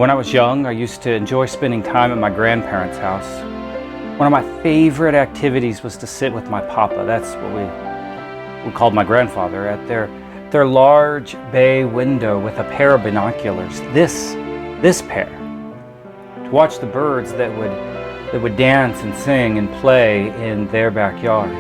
When I was young, I used to enjoy spending time at my grandparents' house. One of my favorite activities was to sit with my papa. That's what we called my grandfather, at their large bay window with a pair of binoculars. This pair, to watch the birds that would dance and sing and play in their backyard.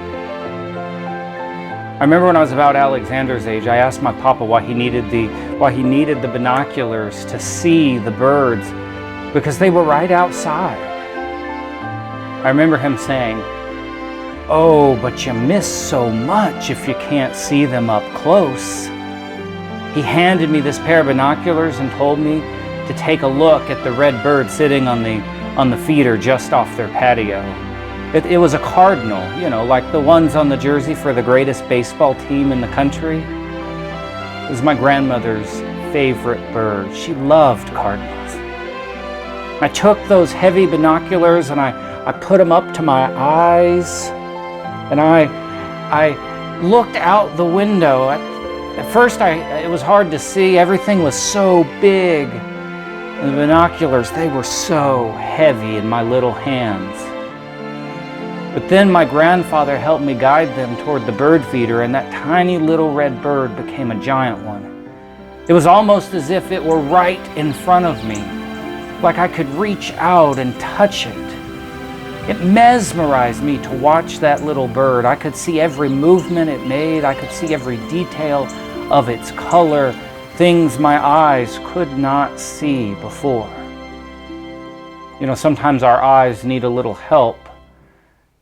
I remember when I was about Alexander's age, I asked my papa why he needed the binoculars to see the birds, because they were right outside. I remember him saying, "Oh, but you miss so much if you can't see them up close." He handed me this pair of binoculars and told me to take a look at the red bird sitting on the feeder just off their patio. It was a cardinal, like the ones on the jersey for the greatest baseball team in the country. It was my grandmother's favorite bird. She loved cardinals. I took those heavy binoculars and I put them up to my eyes, and I looked out the window. At first it was hard to see. Everything was so big. And the binoculars, they were so heavy in my little hands. But then my grandfather helped me guide them toward the bird feeder, and that tiny little red bird became a giant one. It was almost as if it were right in front of me, like I could reach out and touch it. It mesmerized me to watch that little bird. I could see every movement it made. I could see every detail of its color, things my eyes could not see before. Sometimes our eyes need a little help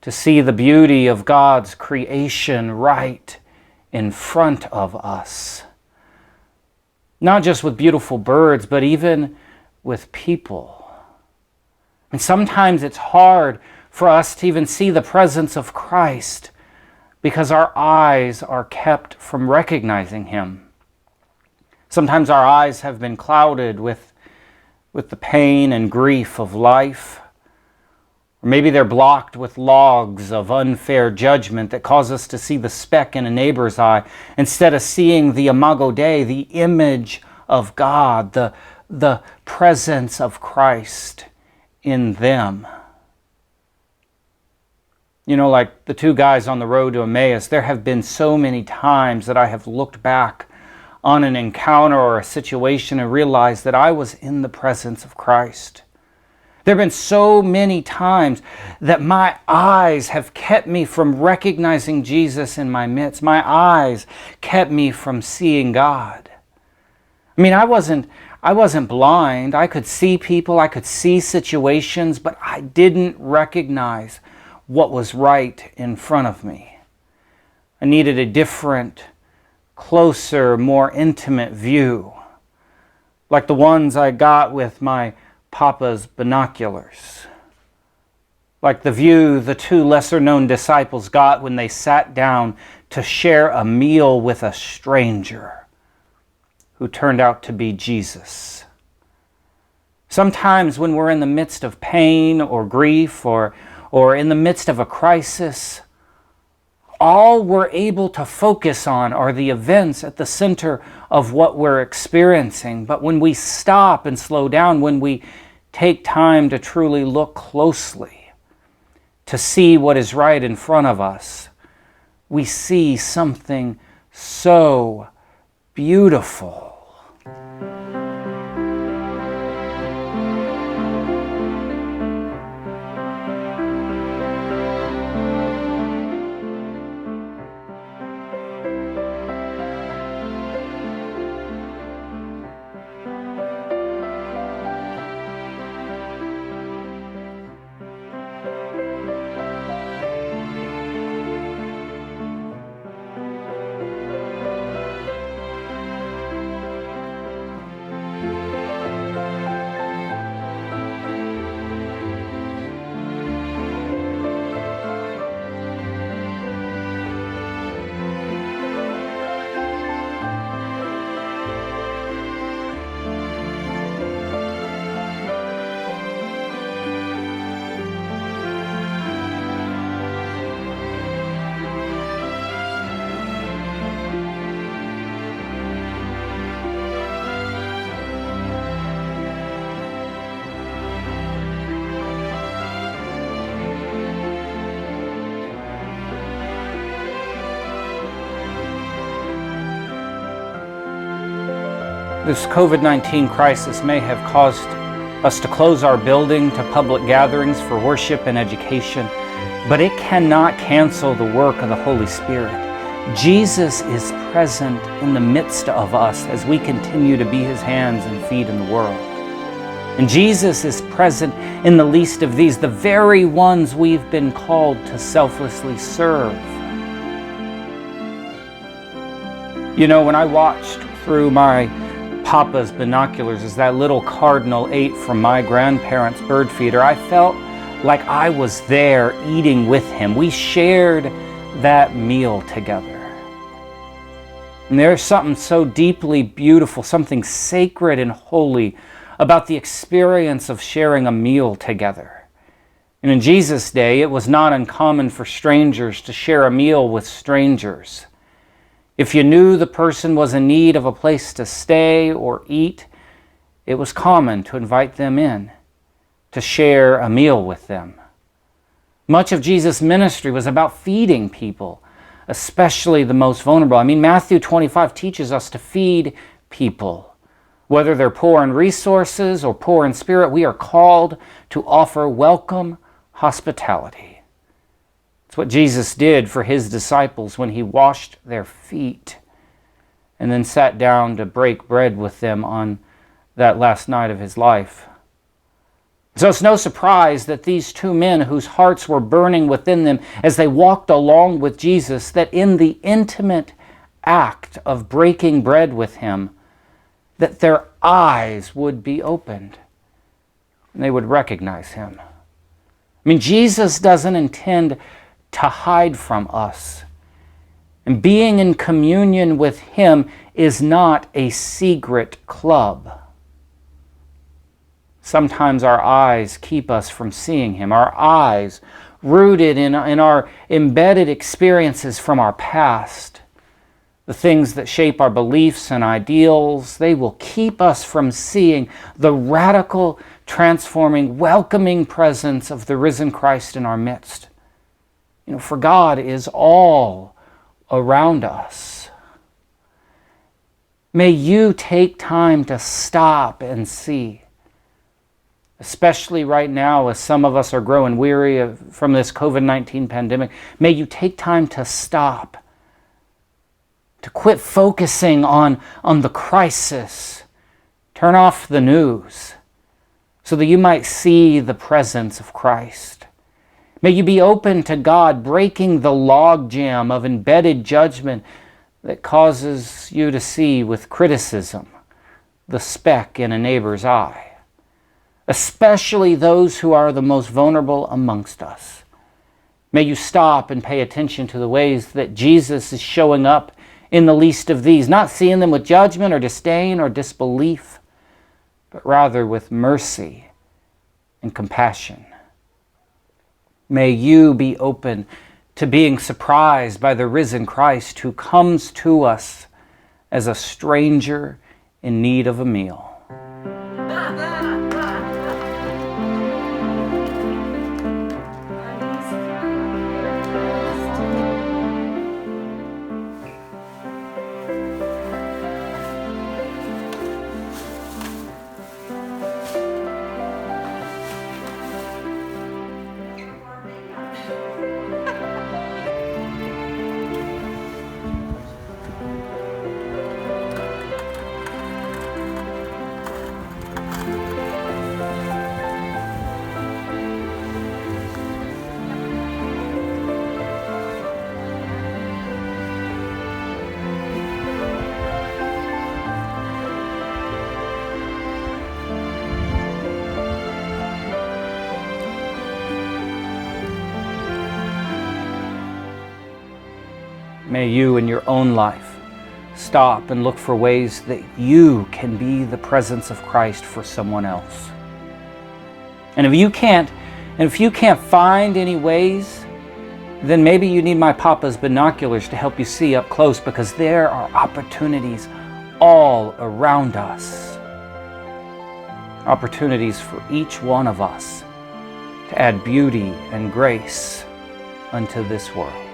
to see the beauty of God's creation right in front of us. Not just with beautiful birds, but even with people. And sometimes it's hard for us to even see the presence of Christ because our eyes are kept from recognizing Him. Sometimes our eyes have been clouded with the pain and grief of life. Or maybe they're blocked with logs of unfair judgment that cause us to see the speck in a neighbor's eye instead of seeing the imago Dei, the image of God, the presence of Christ in them. Like the two guys on the road to Emmaus, there have been so many times that I have looked back on an encounter or a situation and realized that I was in the presence of Christ. There have been so many times that my eyes have kept me from recognizing Jesus in my midst. My eyes kept me from seeing God. I wasn't blind. I could see people, I could see situations, but I didn't recognize what was right in front of me. I needed a different, closer, more intimate view, like the ones I got with my Papa's binoculars, like the view the two lesser-known disciples got when they sat down to share a meal with a stranger who turned out to be Jesus. Sometimes when we're in the midst of pain or grief or in the midst of a crisis, all we're able to focus on are the events at the center of what we're experiencing. But when we stop and slow down, when we take time to truly look closely, to see what is right in front of us, we see something so beautiful. This COVID-19 crisis may have caused us to close our building to public gatherings for worship and education, but it cannot cancel the work of the Holy Spirit. Jesus is present in the midst of us as we continue to be His hands and feet in the world. And Jesus is present in the least of these, the very ones we've been called to selflessly serve. You know, when I watched through my Papa's binoculars as that little cardinal ate from my grandparents' bird feeder, I felt like I was there eating with him. We shared that meal together. And there's something so deeply beautiful, something sacred and holy about the experience of sharing a meal together. And in Jesus' day, it was not uncommon for strangers to share a meal with strangers. If you knew the person was in need of a place to stay or eat, it was common to invite them in, to share a meal with them. Much of Jesus' ministry was about feeding people, especially the most vulnerable. I mean, Matthew 25 teaches us to feed people. Whether they're poor in resources or poor in spirit, we are called to offer welcome hospitality. It's what Jesus did for His disciples when He washed their feet and then sat down to break bread with them on that last night of His life. So it's no surprise that these two men whose hearts were burning within them as they walked along with Jesus, that in the intimate act of breaking bread with Him, that their eyes would be opened and they would recognize Him. I mean, Jesus doesn't intend to hide from us. And being in communion with Him is not a secret club. Sometimes our eyes keep us from seeing Him. Our eyes, rooted in our embedded experiences from our past, the things that shape our beliefs and ideals, they will keep us from seeing the radical, transforming, welcoming presence of the risen Christ in our midst. You know, for God is all around us. May you take time to stop and see, especially right now as some of us are growing weary from this COVID-19 pandemic. May you take time to stop, to quit focusing on the crisis. Turn off the news so that you might see the presence of Christ. May you be open to God breaking the logjam of embedded judgment that causes you to see with criticism the speck in a neighbor's eye, especially those who are the most vulnerable amongst us. May you stop and pay attention to the ways that Jesus is showing up in the least of these, not seeing them with judgment or disdain or disbelief, but rather with mercy and compassion. May you be open to being surprised by the risen Christ who comes to us as a stranger in need of a meal. May you in your own life stop and look for ways that you can be the presence of Christ for someone else. And if you can't find any ways, then maybe you need my Papa's binoculars to help you see up close, because there are opportunities all around us. Opportunities for each one of us to add beauty and grace unto this world.